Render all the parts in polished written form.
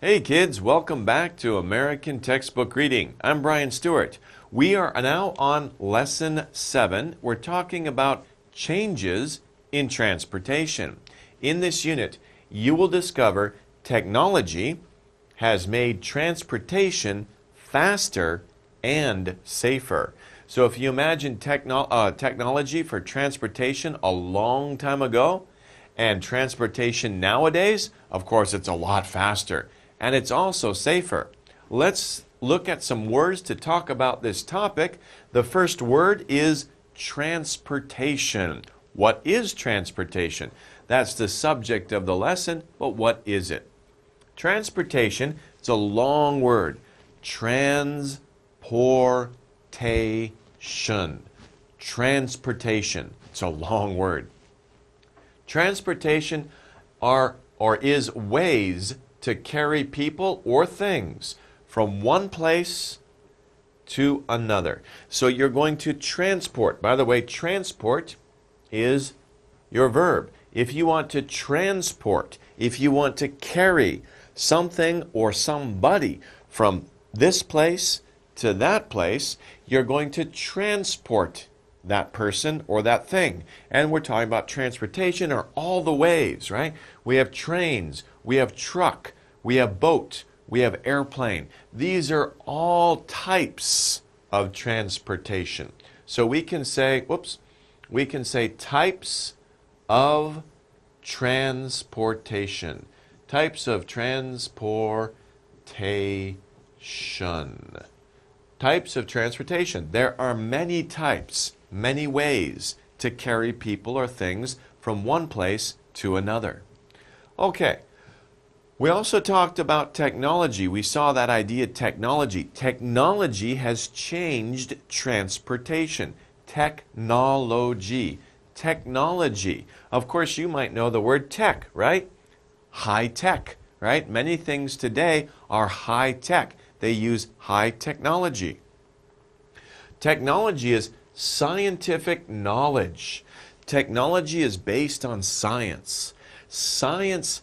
Hey kids, welcome back to American Textbook Reading. I'm Brian Stewart. We are now on Lesson 7. We're talking about changes in transportation. In this unit, you will discover technology has made transportation faster and safer. So if you imagine technology for transportation a long time ago and transportation nowadays, of course it's a lot faster. And it's also safer. Let's look at some words to talk about this topic. The first word is transportation. What is transportation? That's the subject of the lesson, but what is it? Transportation, it's a long word. Transportation. Transportation. It's a long word. Transportation is ways to carry people or things from one place to another. So you're going to transport. By the way, transport is your verb. If you want to transport, if you want to carry something or somebody from this place to that place, you're going to transport that person or that thing. And we're talking about transportation or all the ways, right? We have trains, we have truck, we have boat, we have airplane. These are all types of transportation. So we can say, types of transportation. Types of transportation. Types of transportation. There are many types, many ways to carry people or things from one place to another. Okay. We also talked about technology. We saw that idea, technology. Technology has changed transportation. Technology. Technology. Of course, you might know the word tech, right? High tech, right? Many things today are high tech. They use high technology. Technology is scientific knowledge. Technology is based on science. Science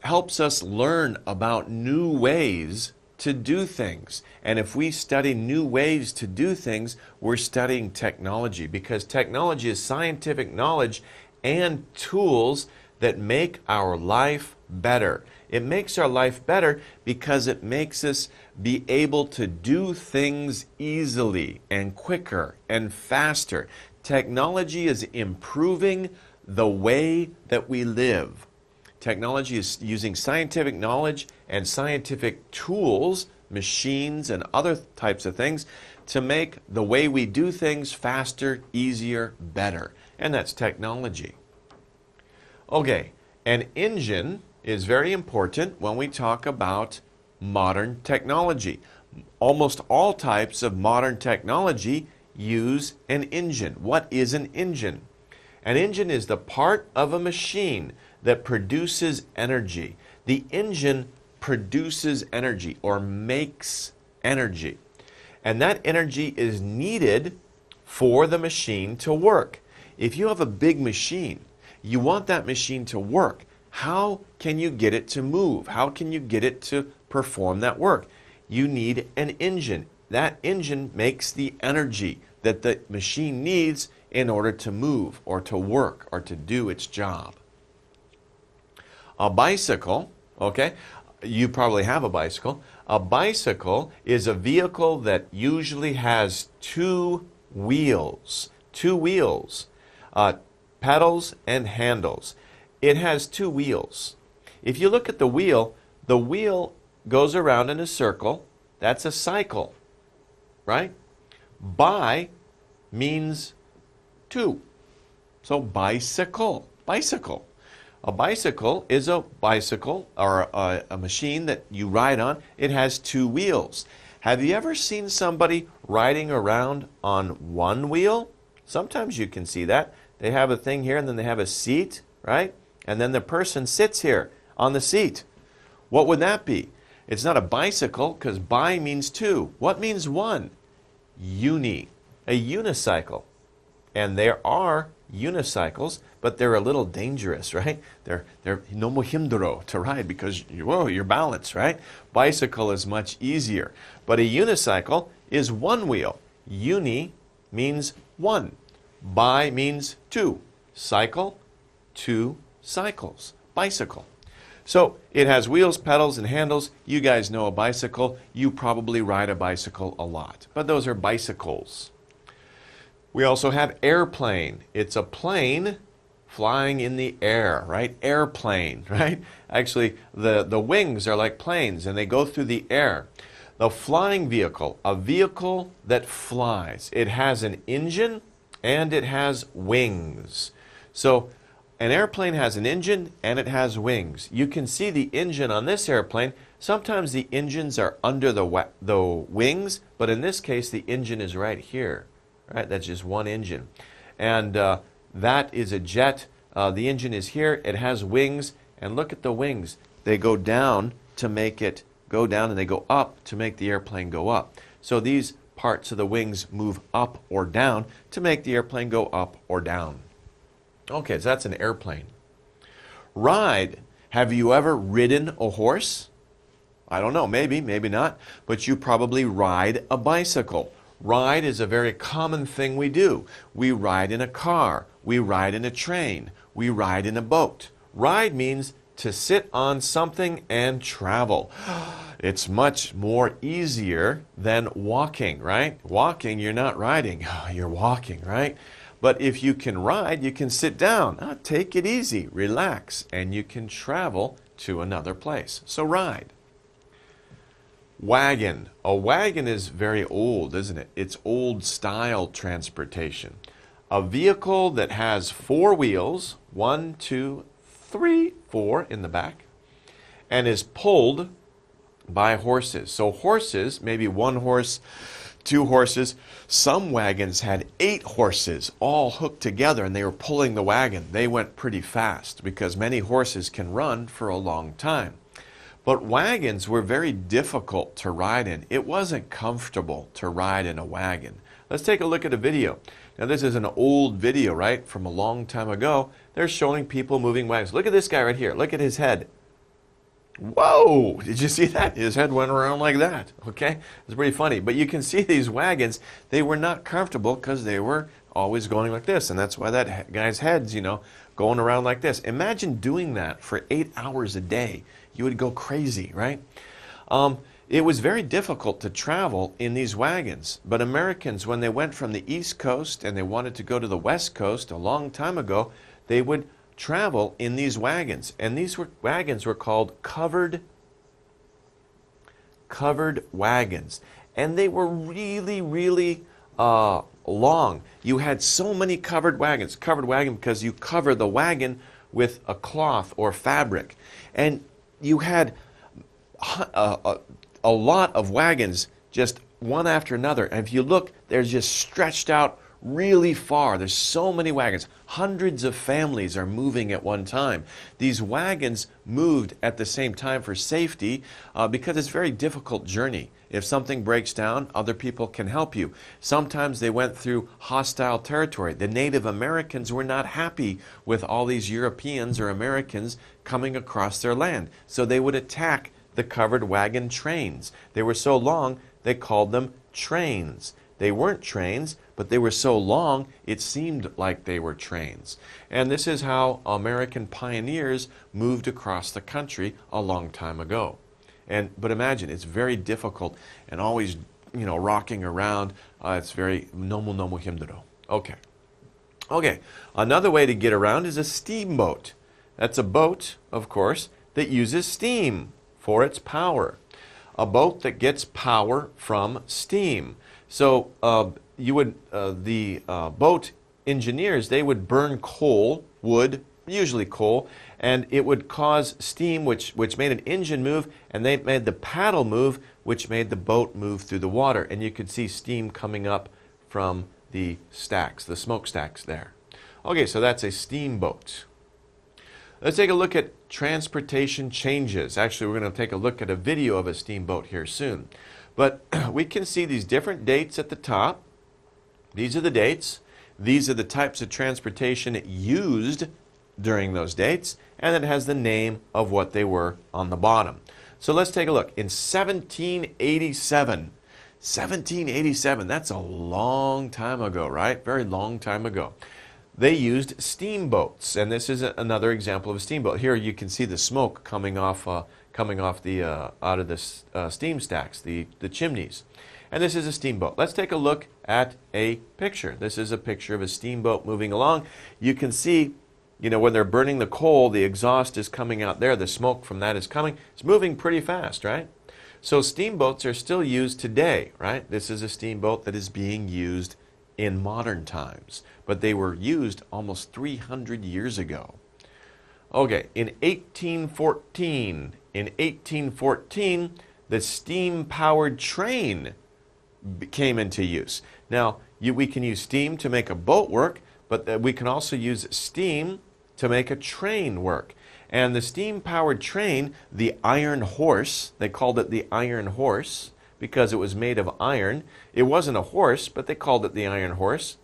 helps us learn about new ways to do things. And if we study new ways to do things, we're studying technology, because technology is scientific knowledge and tools that make our life better. It makes our life better because it makes us be able to do things easily and quicker and faster. Technology is improving the way that we live. Technology is using scientific knowledge and scientific tools, machines and other types of things to make the way we do things faster, easier, better. And that's technology. Okay, an engine is very important when we talk about modern technology. Almost all types of modern technology use an engine. What is an engine? An engine is the part of a machine that produces energy. The engine produces energy or makes energy. And that energy is needed for the machine to work. If you have a big machine, you want that machine to work. How can you get it to move? How can you get it to perform that work? You need an engine. That engine makes the energy that the machine needs in order to move or to work or to do its job. A bicycle, okay, you probably have a bicycle. A bicycle is a vehicle that usually has two wheels, pedals and handles. It has two wheels. If you look at the wheel goes around in a circle. That's a cycle, right? Bi means two. So bicycle. A bicycle is a bicycle or a machine that you ride on. It has two wheels. Have you ever seen somebody riding around on one wheel? Sometimes you can see that. They have a thing here and then they have a seat, right? And then the person sits here on the seat. What would that be? It's not a bicycle because bi means two. What means one? Uni, a unicycle. And there are unicycles, but they're a little dangerous, right? They're 너무 힘들어 to ride because whoa, you're balanced, right? Bicycle is much easier. But a unicycle is one wheel. Uni means one. Bi means two. Cycle, two cycles. Bicycle. So it has wheels, pedals, and handles. You guys know a bicycle. You probably ride a bicycle a lot. But those are bicycles. We also have airplane. It's a plane flying in the air, right? Airplane, right? Actually, the wings are like planes and they go through the air. The flying vehicle, a vehicle that flies. It has an engine and it has wings. So an airplane has an engine and it has wings. You can see the engine on this airplane. Sometimes the engines are under the wings, but in this case, the engine is right here. Right? That's just one engine. And that is a jet. The engine is here. It has wings. And look at the wings. They go down to make it go down, and they go up to make the airplane go up. So these parts of the wings move up or down to make the airplane go up or down. Okay, so that's an airplane. Ride. Have you ever ridden a horse? I don't know, maybe, maybe not. But you probably ride a bicycle. Ride is a very common thing we do. We ride in a car. We ride in a train. We ride in a boat. Ride means to sit on something and travel. It's much more easier than walking, right? Walking, you're not riding. You're walking, right? But if you can ride, you can sit down. Take it easy, relax, and you can travel to another place. So ride. Wagon. A wagon is very old, isn't it? It's old style transportation. A vehicle that has four wheels, 1, 2, 3, 4 in the back, and is pulled by horses. So horses, maybe one horse, two horses. Some wagons had 8 horses all hooked together and they were pulling the wagon. They went pretty fast because many horses can run for a long time. But wagons were very difficult to ride in. It wasn't comfortable to ride in a wagon. Let's take a look at a video. Now this is an old video, right, from a long time ago. They're showing people moving wagons. Look at this guy right here. Look at his head. Whoa! Did you see that? His head went around like that. Okay? It's pretty funny. But you can see these wagons, they were not comfortable because they were always going like this. And that's why that guy's head's, going around like this. Imagine doing that for 8 hours a day. You would go crazy, right? It was very difficult to travel in these wagons. But Americans, when they went from the East Coast and they wanted to go to the West Coast a long time ago, they would travel in these wagons. And these wagons were called covered wagons. And they were really, really long. You had so many covered wagons. Covered wagon because you cover the wagon with a cloth or fabric. And you had a lot of wagons, just one after another. And if you look, they're just stretched out really far. There's so many wagons. Hundreds of families are moving at one time. These wagons moved at the same time for safety because it's a very difficult journey. If something breaks down, other people can help you. Sometimes they went through hostile territory. The Native Americans were not happy with all these Europeans or Americans coming across their land. So they would attack the covered wagon trains. They were so long, they called them trains. They weren't trains, but they were so long, it seemed like they were trains. And this is how American pioneers moved across the country a long time ago. But imagine, it's very difficult and always, rocking around. It's very 너무 힘들어. Okay. Another way to get around is a steamboat. That's a boat, of course, that uses steam for its power. A boat that gets power from steam. So the boat engineers, they would burn coal, wood, usually coal, and it would cause steam, which made an engine move, and they made the paddle move, which made the boat move through the water. And you could see steam coming up from the stacks, the smokestacks there. Okay, so that's a steamboat. Let's take a look at transportation changes. Actually, we're going to take a look at a video of a steamboat here soon. But we can see these different dates at the top. These are the dates. These are the types of transportation used during those dates, and it has the name of what they were on the bottom. So let's take a look. In 1787, that's a long time ago, right? Very long time ago. They used steamboats, and this is another example of a steamboat. Here you can see the smoke coming off out of the steam stacks, the chimneys. And this is a steamboat. Let's take a look at a picture. This is a picture of a steamboat moving along. You can see, when they're burning the coal, the exhaust is coming out there. The smoke from that is coming. It's moving pretty fast, right? So steamboats are still used today, right? This is a steamboat that is being used in modern times, but they were used almost 300 years ago. Okay, in 1814, the steam-powered train came into use. Now, we can use steam to make a boat work, but we can also use steam to make a train work. And the steam-powered train, the iron horse, they called it the iron horse because it was made of iron. It wasn't a horse, but they called it the iron horse.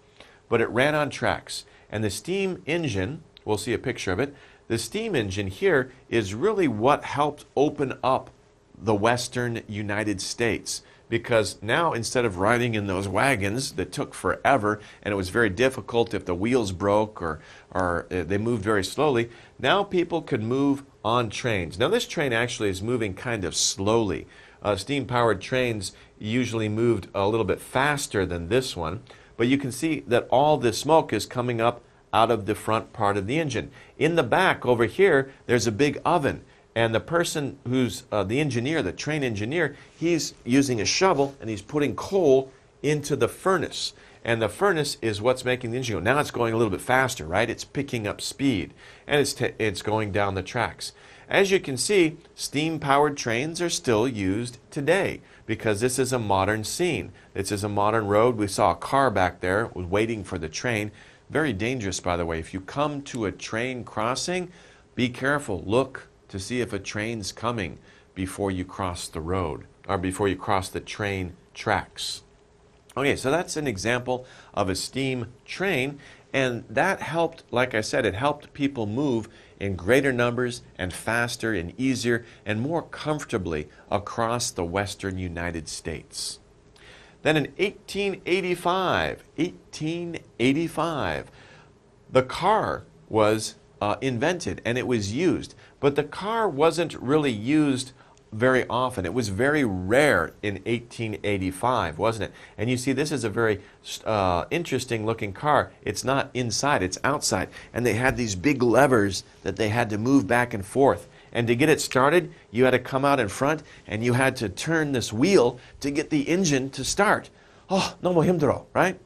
But it ran on tracks. And the steam engine, we'll see a picture of it, the steam engine here is really what helped open up the western United States. Because now, instead of riding in those wagons that took forever, and it was very difficult if the wheels broke or they moved very slowly, now people could move on trains. Now this train actually is moving kind of slowly. Steam-powered trains usually moved a little bit faster than this one, but you can see that all the smoke is coming up out of the front part of the engine. In the back over here, there's a big oven. And the person who's the engineer, the train engineer, he's using a shovel and he's putting coal into the furnace. And the furnace is what's making the engine go. Now it's going a little bit faster, right? It's picking up speed and it's going down the tracks. As you can see, steam-powered trains are still used today because this is a modern scene. This is a modern road. We saw a car back there waiting for the train. Very dangerous, by the way. If you come to a train crossing, be careful. Look to see if a train's coming before you cross the road or before you cross the train tracks. Okay, so that's an example of a steam train, and that helped, like I said, it helped people move in greater numbers and faster and easier and more comfortably across the western United States. Then in 1885, the car was invented and it was used, but the car wasn't really used very often. It was very rare in 1885, wasn't it? And you see, this is a very interesting looking car. It's not inside, it's outside. And they had these big levers that they had to move back and forth. And to get it started, you had to come out in front and you had to turn this wheel to get the engine to start. Oh, no mo himdro, right?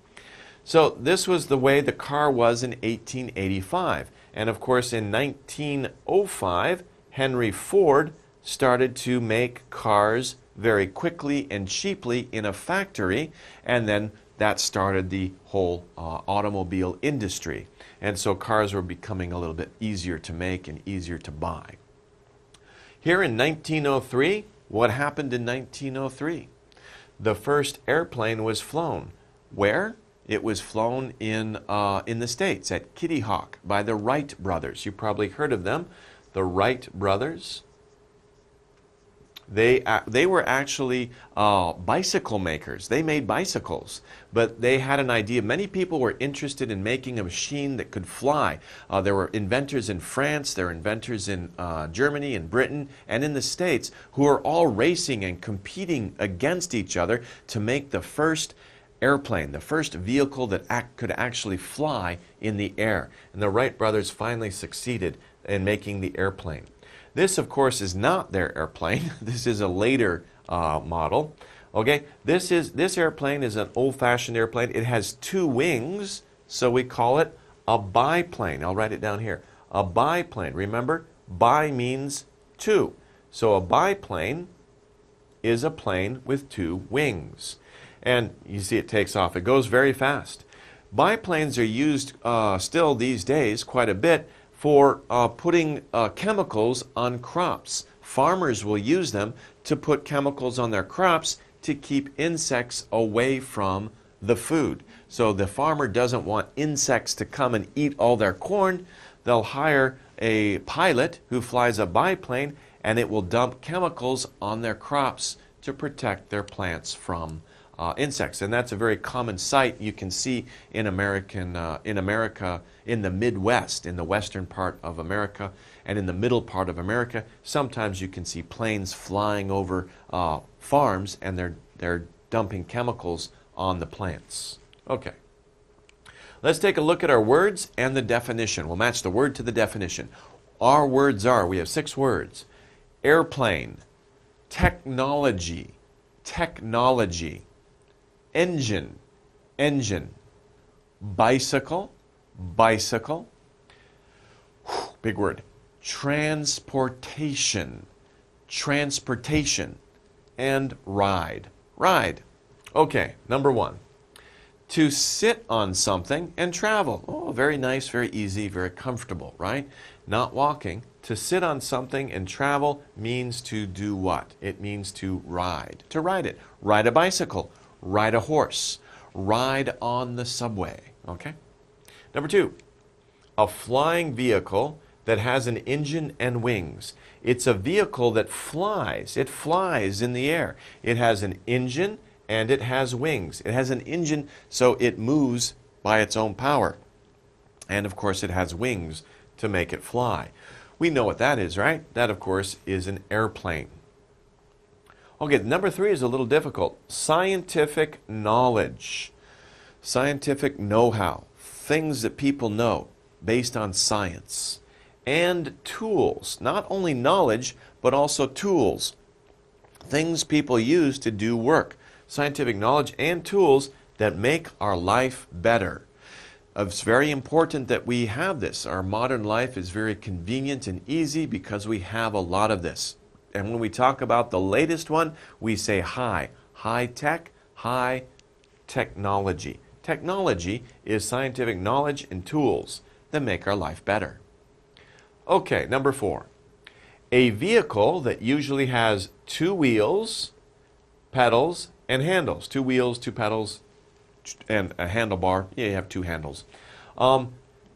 So this was the way the car was in 1885. And of course, in 1905, Henry Ford started to make cars very quickly and cheaply in a factory, and then that started the whole automobile industry. And so cars were becoming a little bit easier to make and easier to buy. Here in 1903, what happened in 1903? The first airplane was flown. Where? It was flown in the States at Kitty Hawk by the Wright brothers. You probably heard of them, the Wright brothers. They were actually bicycle makers. They made bicycles, but they had an idea. Many people were interested in making a machine that could fly. There were inventors in France, there were inventors in Germany and Britain and in the States who were all racing and competing against each other to make the first airplane, the first vehicle that could actually fly in the air. And the Wright brothers finally succeeded in making the airplane. This, of course, is not their airplane. This is a later model. Okay, this airplane is an old-fashioned airplane. It has two wings, so we call it a biplane. I'll write it down here. A biplane. Remember, bi means two. So a biplane is a plane with two wings. And you see it takes off. It goes very fast. Biplanes are used still these days quite a bit for putting chemicals on crops. Farmers will use them to put chemicals on their crops to keep insects away from the food. So the farmer doesn't want insects to come and eat all their corn. They'll hire a pilot who flies a biplane, and it will dump chemicals on their crops to protect their plants from insects. And that's a very common sight you can see in America, in the Midwest, in the western part of America, and in the middle part of America. Sometimes you can see planes flying over farms, and they're dumping chemicals on the plants. Okay. Let's take a look at our words and the definition. We'll match the word to the definition. Our words are, we have 6 words: airplane, technology, technology, engine, engine, bicycle, bicycle, big word, transportation, transportation, and ride, ride. Okay, number 1. To sit on something and travel. Oh, very nice, very easy, very comfortable, right? Not walking. To sit on something and travel means to do what? It means to ride it. Ride a bicycle, ride a horse, ride on the subway, okay? Number 2, a flying vehicle that has an engine and wings. It's a vehicle that flies. It flies in the air. It has an engine and it has wings. It has an engine, so it moves by its own power. And of course, it has wings to make it fly. We know what that is, right? That, of course, is an airplane. Okay, number 3 is a little difficult. Scientific knowledge. Scientific know-how. Things that people know based on science. And tools. Not only knowledge, but also tools. Things people use to do work. Scientific knowledge and tools that make our life better. It's very important that we have this. Our modern life is very convenient and easy because we have a lot of this. And when we talk about the latest one, we say high tech, high technology. Technology is scientific knowledge and tools that make our life better. Okay, number 4. A vehicle that usually has 2 wheels, pedals, and handles. 2 wheels, 2 pedals, and a handlebar. Yeah, you have 2 handles.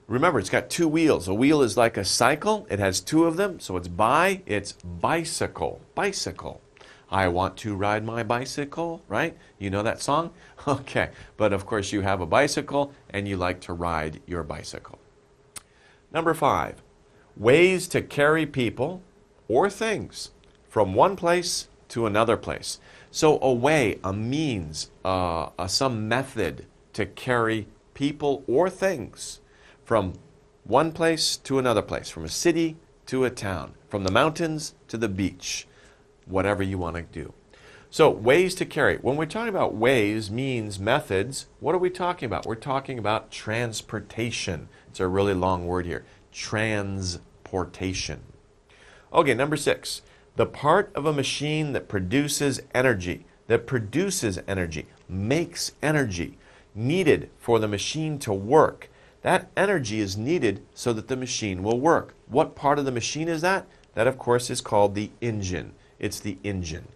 Remember, it's got 2 wheels. A wheel is like a cycle. It has 2 of them, so it's bicycle. Bicycle. I want to ride my bicycle, right? You know that song? Okay, but of course you have a bicycle and you like to ride your bicycle. Number 5, ways to carry people or things from one place to another place. So a way, a means, some method to carry people or things from one place to another place, from a city to a town, from the mountains to the beach, whatever you want to do. So ways to carry. When we're talking about ways, means, methods, what are we talking about? We're talking about transportation. It's a really long word here. Transportation. Okay, number 6. The part of a machine that produces energy, makes energy, needed for the machine to work. That energy is needed so that the machine will work. What part of the machine is that? That, of course, is called the engine. It's the engine.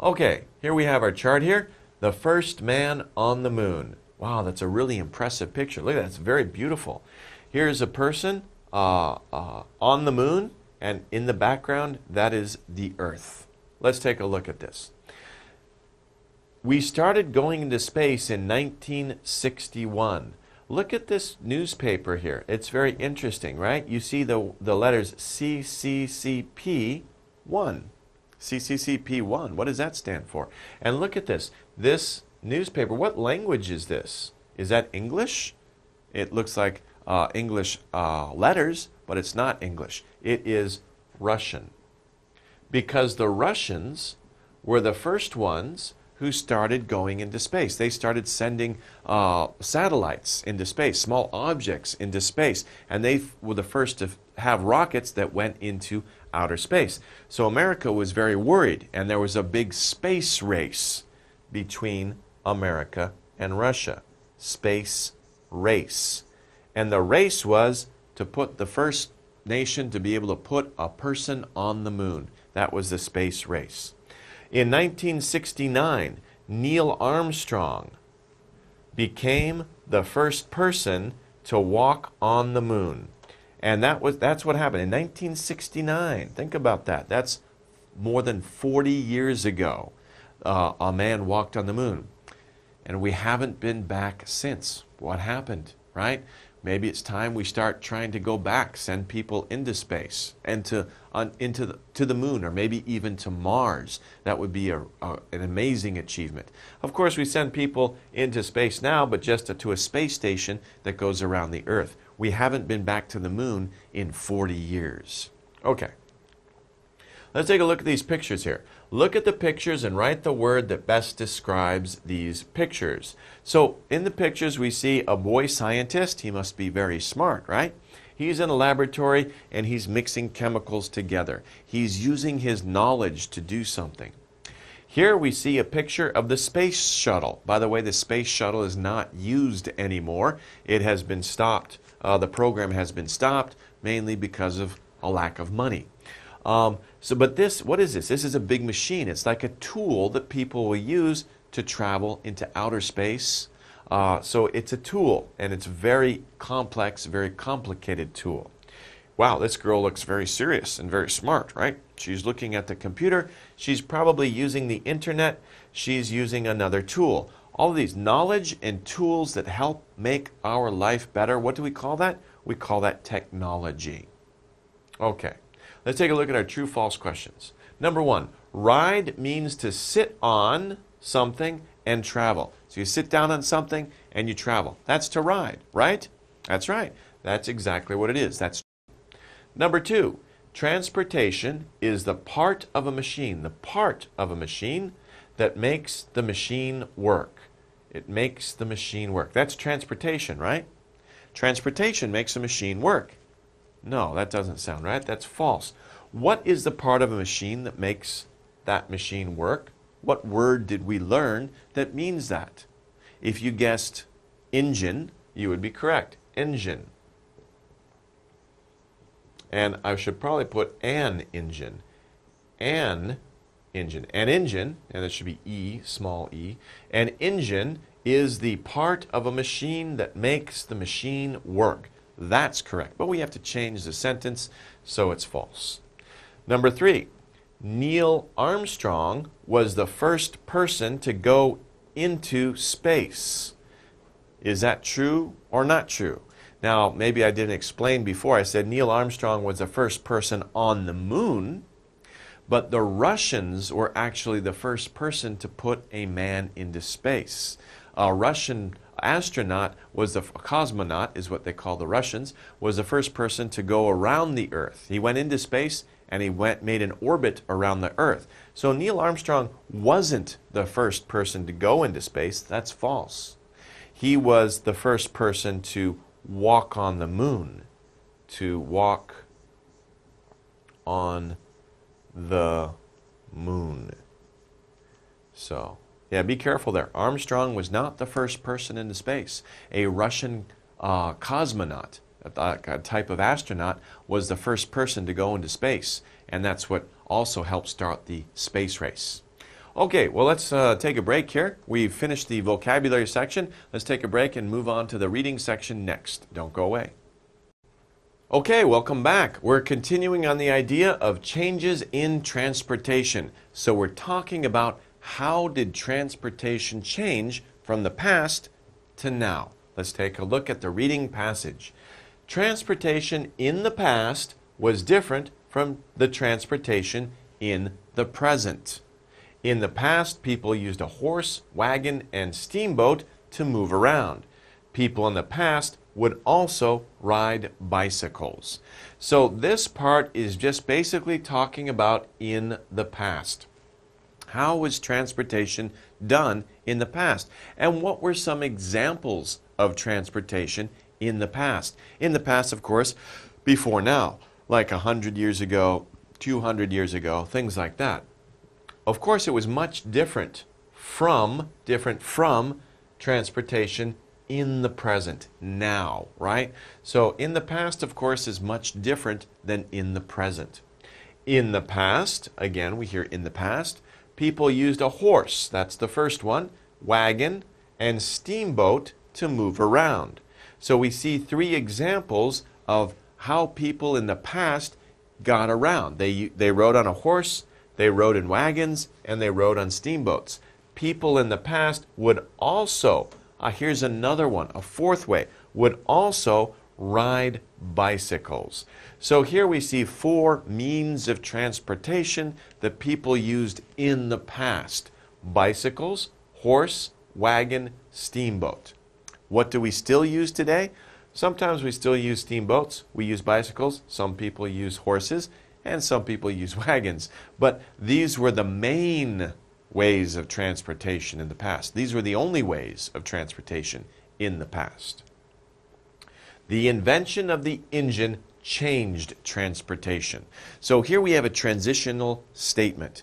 Okay, here we have our chart here. The first man on the moon. Wow, that's a really impressive picture. Look at that, it's very beautiful. Here's a person on the moon. And in the background, that is the Earth. Let's take a look at this. We started going into space in 1961. Look at this newspaper here. It's very interesting, right? You see the letters CCCP1. CCCP1. What does that stand for? And look at this. This newspaper, what language is this? Is that English? It looks like English letters, but it's not English. It is Russian. Because the Russians were the first ones who started going into space. They started sending satellites into space, small objects into space, and they were the first to have rockets that went into outer space. So America was very worried, and there was a big space race between America and Russia. Space race. And the race was to put the first nation to be able to put a person on the moon. That was the space race. In 1969, Neil Armstrong became the first person to walk on the moon. And that's what happened in 1969. Think about that. That's more than 40 years ago. A man walked on the moon. And we haven't been back since. What happened, right? Maybe it's time we start trying to go back, send people into space and to the moon, or maybe even to Mars. That would be an amazing achievement. Of course, we send people into space now, but just to a space station that goes around the Earth. We haven't been back to the moon in 40 years. Okay. Let's take a look at these pictures here. Look at the pictures and write the word that best describes these pictures. So in the pictures we see a boy scientist. He must be very smart, right? He's in a laboratory and he's mixing chemicals together. He's using his knowledge to do something. Here we see a picture of the space shuttle. By the way, the space shuttle is not used anymore. It has been stopped. The program has been stopped mainly because of a lack of money. But this, what is this? This is a big machine. It's like a tool that people will use to travel into outer space. So it's a tool, and it's very complex, very complicated tool. Wow, this girl looks very serious and very smart, right? She's looking at the computer. She's probably using the internet. She's using another tool. All of these knowledge and tools that help make our life better. What do we call that? We call that technology. Okay. Let's take a look at our true-false questions. Number one, ride means to sit on something and travel. So you sit down on something and you travel. That's to ride, right? That's right. That's exactly what it is. That's Number two, transportation is the part of a machine that makes the machine work. It makes the machine work. That's transportation, right? Transportation makes a machine work. No, that doesn't sound right. That's false. What is the part of a machine that makes that machine work? What word did we learn that means that? If you guessed engine, you would be correct. Engine. And I should probably put an engine. An engine. An engine, and it should be E, small e. An engine is the part of a machine that makes the machine work. That's correct. But we have to change the sentence, so it's false. Number three, Neil Armstrong was the first person to go into space. Is that true or not true? Now, maybe I didn't explain before. I said Neil Armstrong was the first person on the moon, but the Russians were actually the first person to put a man into space. A Russian astronaut was a cosmonaut, is what they call the Russians, was the first person to go around the Earth. He went into space and he made an orbit around the Earth. So Neil Armstrong wasn't the first person to go into space. That's false. He was the first person to walk on the moon. To walk on the moon. So, yeah, be careful there. Armstrong was not the first person into space. A Russian cosmonaut, a type of astronaut, was the first person to go into space. And that's what also helped start the space race. Okay, well, let's take a break here. We've finished the vocabulary section. Let's take a break and move on to the reading section next. Don't go away. Okay, welcome back. We're continuing on the idea of changes in transportation. So we're talking about how did transportation change from the past to now. Let's take a look at the reading passage. Transportation in the past was different from the transportation in the present. In the past, people used a horse, wagon, and steamboat to move around. People in the past would also ride bicycles. So this part is just basically talking about in the past. How was transportation done in the past? And what were some examples of transportation in the past? In the past, of course, before now, like 100 years ago, 200 years ago, things like that. Of course, it was much different from transportation in the present, now, right? So in the past, of course, is much different than in the present. In the past, again, we hear in the past, People used a horse, that's the first one, wagon, and steamboat to move around. So we see three examples of how people in the past got around. They rode on a horse, they rode in wagons, and they rode on steamboats. People in the past would also, here's another one, a fourth way, would also ride bicycles. So here we see four means of transportation that people used in the past: bicycles, horse, wagon, steamboat. What do we still use today? Sometimes we still use steamboats, we use bicycles, some people use horses, and some people use wagons. But these were the main ways of transportation in the past. These were the only ways of transportation in the past. The invention of the engine changed transportation. So here we have a transitional statement.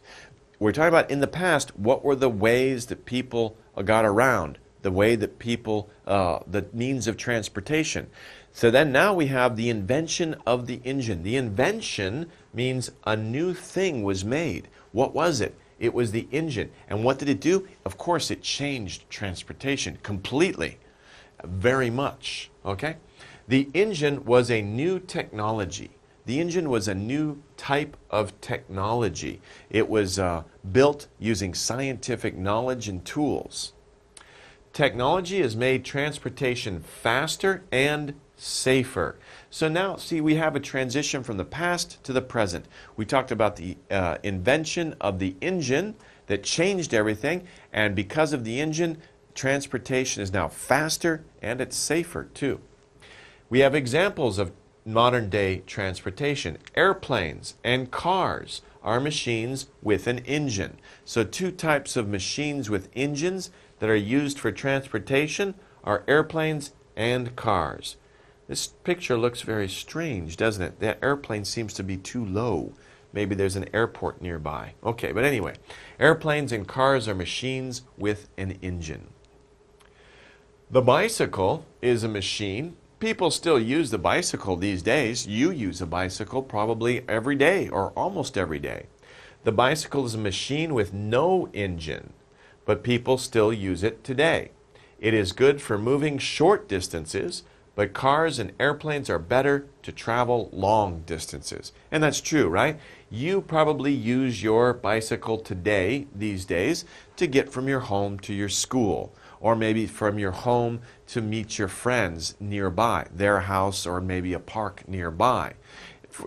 We're talking about in the past, what were the ways that people got around, the way that people, the means of transportation. So then now we have the invention of the engine. The invention means a new thing was made. What was it? It was the engine. And what did it do? Of course, it changed transportation completely, very much, okay? The engine was a new technology. The engine was a new type of technology. It was built using scientific knowledge and tools. Technology has made transportation faster and safer. So now, see, we have a transition from the past to the present. We talked about the invention of the engine that changed everything, and because of the engine, transportation is now faster and it's safer too. We have examples of modern day transportation. Airplanes and cars are machines with an engine. So two types of machines with engines that are used for transportation are airplanes and cars. This picture looks very strange, doesn't it? That airplane seems to be too low. Maybe there's an airport nearby. Okay, but anyway, airplanes and cars are machines with an engine. The bicycle is a machine. People still use the bicycle these days. You use a bicycle probably every day or almost every day. The bicycle is a machine with no engine, but people still use it today. It is good for moving short distances, but cars and airplanes are better to travel long distances. And that's true, right? You probably use your bicycle today, these days, to get from your home to your school, or maybe from your home to meet your friends nearby, their house or maybe a park nearby.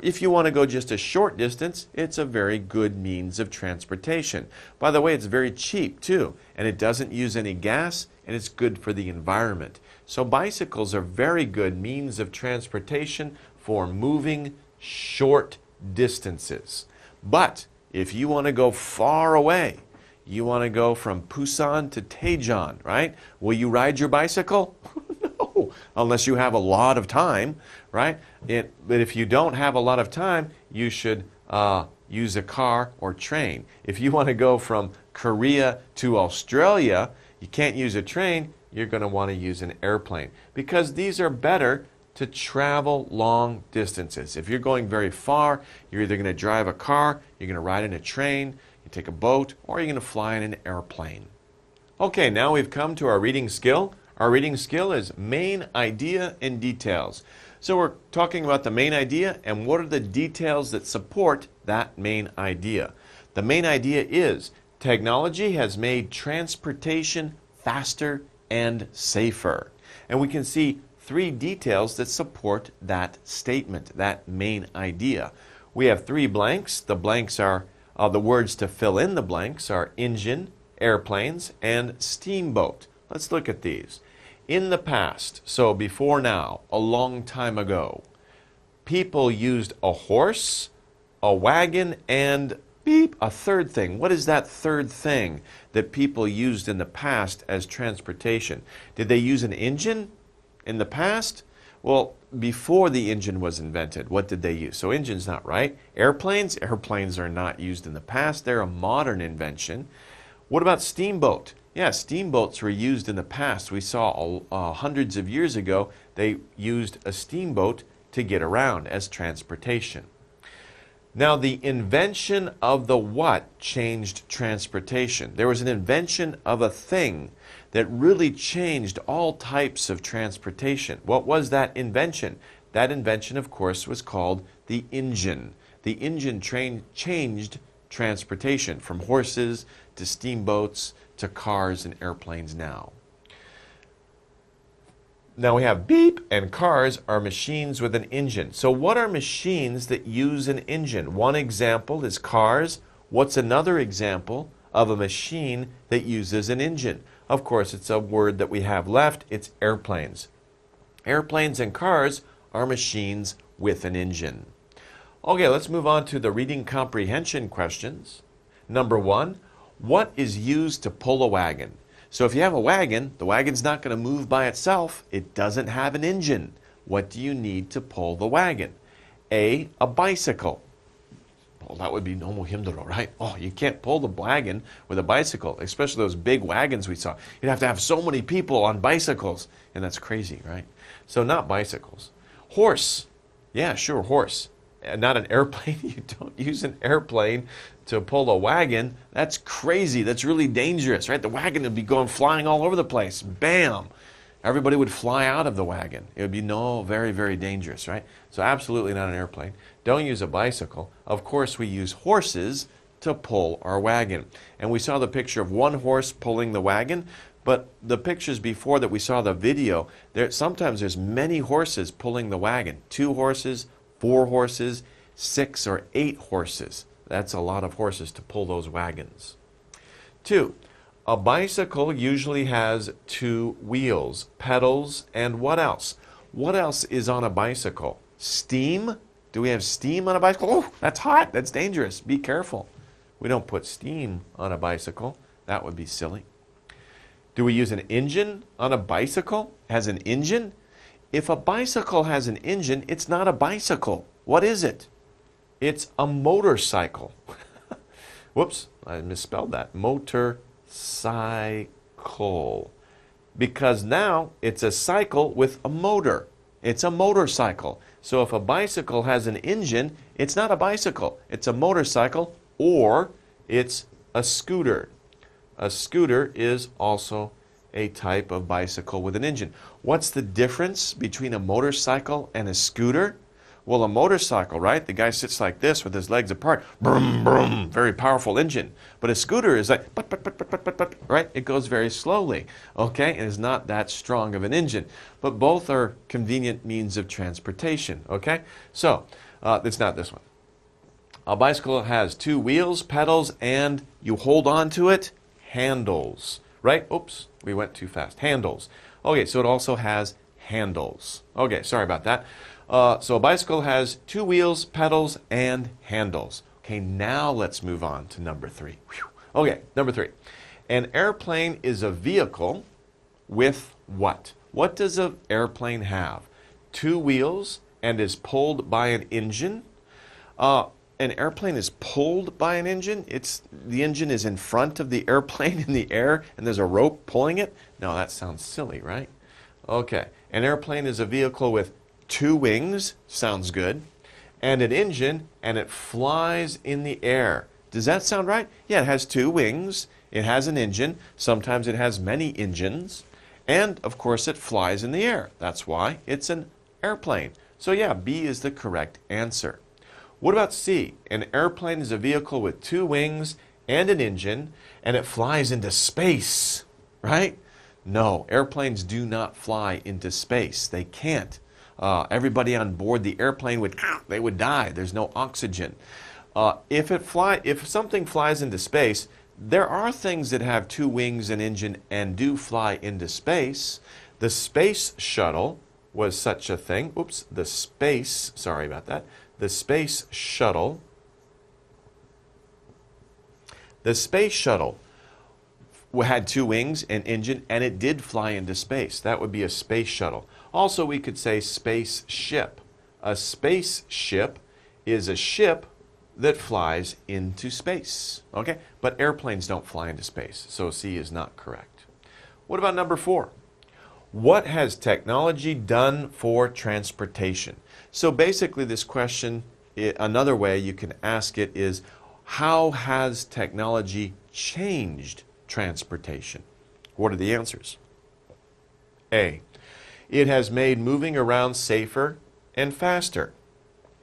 If you want to go just a short distance, it's a very good means of transportation. By the way, it's very cheap too, and it doesn't use any gas, and it's good for the environment. So bicycles are very good means of transportation for moving short distances. But if you want to go far away, you want to go from Busan to Daejeon, right? Will you ride your bicycle? No, unless you have a lot of time, right? But if you don't have a lot of time, you should use a car or train. If you want to go from Korea to Australia, you can't use a train, you're going to want to use an airplane, because these are better to travel long distances. If you're going very far, you're either going to drive a car, you're going to ride in a train, you take a boat, or you're going to fly in an airplane. Okay, now we've come to our reading skill. Our reading skill is main idea and details. So we're talking about the main idea and what are the details that support that main idea. The main idea is technology has made transportation faster and safer. And we can see three details that support that statement, that main idea. We have three blanks. The blanks are, the words to fill in the blanks are engine, airplanes, and steamboat. Let's look at these. In the past, so before now, a long time ago, people used a horse, a wagon, and a third thing. What is that third thing that people used in the past as transportation? Did they use an engine in the past? Well, before the engine was invented, what did they use? So engine's not right. Airplanes? Airplanes are not used in the past. They're a modern invention. What about steamboat? Yeah, steamboats were used in the past. We saw hundreds of years ago, they used a steamboat to get around as transportation. Now, the invention of the what changed transportation. There was an invention of a thing that really changed all types of transportation. What was that invention? That invention, of course, was called the engine. The engine changed transportation from horses to steamboats to cars and airplanes now. Now we have beep, and cars are machines with an engine. So what are machines that use an engine? One example is cars. What's another example of a machine that uses an engine? Of course, it's a word that we have left. It's airplanes. Airplanes and cars are machines with an engine. Okay, let's move on to the reading comprehension questions. Number 1, what is used to pull a wagon? So if you have a wagon, the wagon's not going to move by itself. It doesn't have an engine. What do you need to pull the wagon? A bicycle. Well, that would be nomo himdoro, right? Oh, you can't pull the wagon with a bicycle, especially those big wagons we saw. You'd have to have so many people on bicycles, and that's crazy, right? So not bicycles. Horse. Yeah, sure, horse. Not an airplane. You don't use an airplane to pull a wagon. That's crazy. That's really dangerous, right? The wagon would be going flying all over the place. Bam! Everybody would fly out of the wagon. It would be very, very dangerous, right? So absolutely not an airplane. Don't use a bicycle. Of course, we use horses to pull our wagon. And we saw the picture of one horse pulling the wagon, but the pictures before that we saw the video, sometimes there's many horses pulling the wagon. 2 horses, 4 horses, 6 or 8 horses. That's a lot of horses to pull those wagons. 2, a bicycle usually has 2 wheels, pedals, and what else? What else is on a bicycle? Steam? Do we have steam on a bicycle? Oh, that's hot. That's dangerous. Be careful. We don't put steam on a bicycle. That would be silly. Do we use an engine on a bicycle? Has an engine? If a bicycle has an engine, it's not a bicycle. What is it? It's a motorcycle. Whoops, I misspelled that. Motorcycle. Because now it's a cycle with a motor. It's a motorcycle. So if a bicycle has an engine, it's not a bicycle. It's a motorcycle, or it's a scooter. A scooter is also a type of bicycle with an engine. What's the difference between a motorcycle and a scooter? Well, a motorcycle, right? The guy sits like this with his legs apart. Brum, brum, very powerful engine. But a scooter is like, right? It goes very slowly, okay? And is not that strong of an engine. But both are convenient means of transportation, okay? So, it's not this one. A bicycle has 2 wheels, pedals, and you hold on to it, handles, right? Oops, we went too fast. Handles. Okay, so it also has handles. Okay, sorry about that. So a bicycle has 2 wheels, pedals, and handles. Okay, now let's move on to number 3. Whew. Okay, number 3. An airplane is a vehicle with what? What does an airplane have? 2 wheels and is pulled by an engine. An airplane is pulled by an engine. The engine is in front of the airplane in the air and there's a rope pulling it. No, that sounds silly, right? Okay, an airplane is a vehicle with 2 wings, sounds good, and an engine, and it flies in the air. Does that sound right? Yeah, it has 2 wings, it has an engine, sometimes it has many engines, and of course it flies in the air. That's why it's an airplane. So yeah, B is the correct answer. What about C? An airplane is a vehicle with 2 wings and an engine, and it flies into space, right? No, airplanes do not fly into space. They can't. Everybody on board the airplane would die. There's no oxygen. If something flies into space, there are things that have 2 wings and engine and do fly into space. The space shuttle was such a thing. Oops, sorry about that. The space shuttle. The space shuttle had 2 wings and engine, and it did fly into space. That would be a space shuttle. Also, we could say spaceship. A spaceship is a ship that flies into space. Okay? But airplanes don't fly into space, so C is not correct. What about number 4? What has technology done for transportation? So basically this question another way you can ask it is, how has technology changed transportation? What are the answers? A, it has made moving around safer and faster.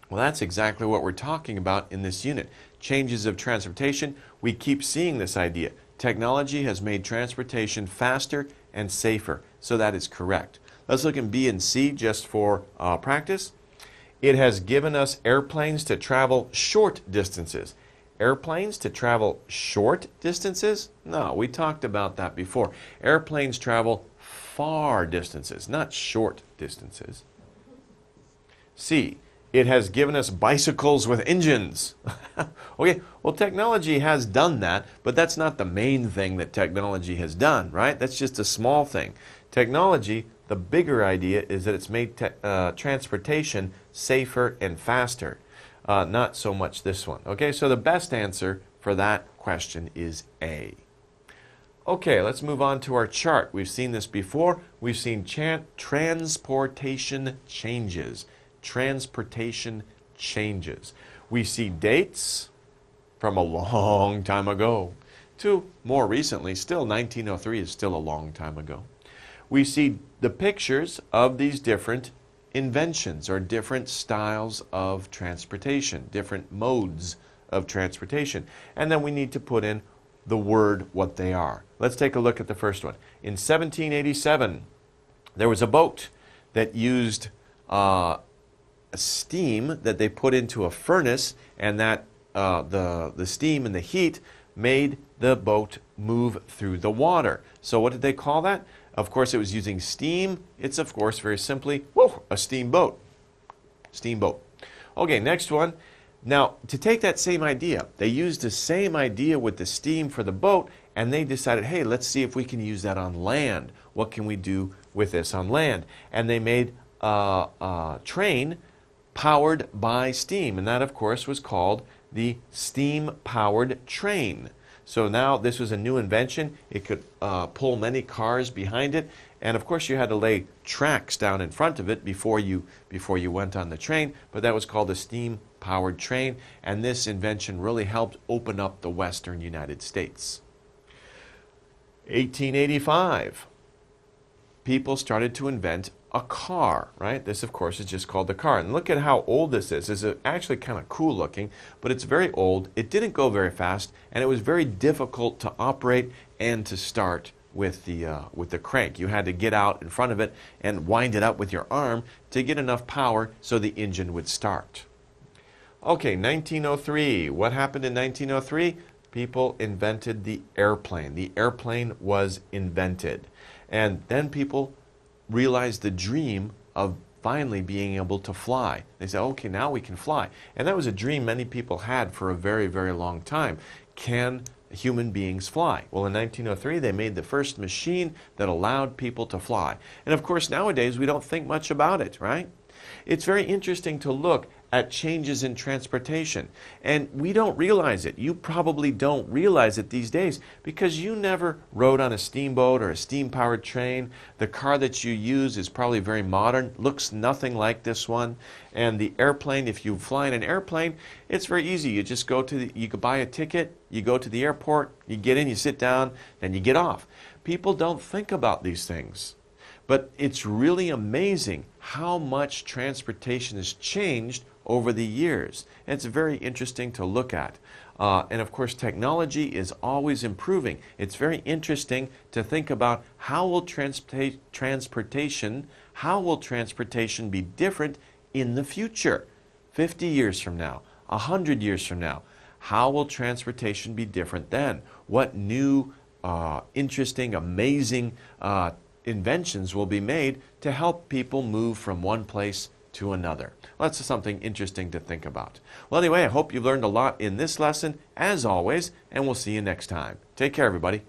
Well, that's exactly what we're talking about in this unit. Changes of transportation, we keep seeing this idea. Technology has made transportation faster and safer, so that is correct. Let's look in B and C just for practice. It has given us airplanes to travel short distances. Airplanes to travel short distances? No, we talked about that before. Airplanes travel far distances, not short distances. C, it has given us bicycles with engines. Okay, well, technology has done that, but that's not the main thing that technology has done, right? That's just a small thing. Technology, the bigger idea is that it's made transportation safer and faster. Not so much this one. Okay, so the best answer for that question is A. Okay, let's move on to our chart. We've seen this before. We've seen transportation changes. Transportation changes. We see dates from a long time ago to more recently. Still, 1903 is still a long time ago. We see the pictures of these different inventions or different styles of transportation, different modes of transportation. And then we need to put in the word what they are. Let's take a look at the first one. In 1787, there was a boat that used steam that they put into a furnace, and that the steam and the heat made the boat move through the water. So what did they call that? Of course, it was using steam. It's, of course, very simply, a steamboat. Steamboat. Okay, next one. Now, to take that same idea, they used the same idea with the steam for the boat, and they decided, hey, let's see if we can use that on land. What can we do with this on land? And they made a train powered by steam, and that, of course, was called the steam-powered train. So now this was a new invention. It could pull many cars behind it, and of course you had to lay tracks down in front of it before you went on the train, but that was called a steam-powered train, and this invention really helped open up the western United States. 1885, people started to invent a car, right? This, of course, is just called the car. And look at how old this is. This is actually kind of cool looking, but it's very old. It didn't go very fast, and it was very difficult to operate and to start with the crank. You had to get out in front of it and wind it up with your arm to get enough power so the engine would start. Okay, 1903. What happened in 1903? People invented the airplane. The airplane was invented. And then people realized the dream of finally being able to fly. They said, okay, now we can fly. And that was a dream many people had for a very, very long time. Can human beings fly? Well, in 1903, they made the first machine that allowed people to fly. And of course, nowadays, we don't think much about it, right? It's very interesting to look at changes in transportation. And we don't realize it. You probably don't realize it these days because you never rode on a steamboat or a steam-powered train. The car that you use is probably very modern, looks nothing like this one. And the airplane, if you fly in an airplane, it's very easy. You just go to you can buy a ticket, you go to the airport, you get in, you sit down, then you get off. People don't think about these things. But it's really amazing how much transportation has changed over the years. And it's very interesting to look at. And of course, technology is always improving. It's very interesting to think about how will transportation be different in the future? 50 years from now, 100 years from now. How will transportation be different then? What new, interesting, amazing inventions will be made to help people move from one place to another? Well, that's something interesting to think about. Well, anyway, I hope you've learned a lot in this lesson, as always, and we'll see you next time. Take care, everybody.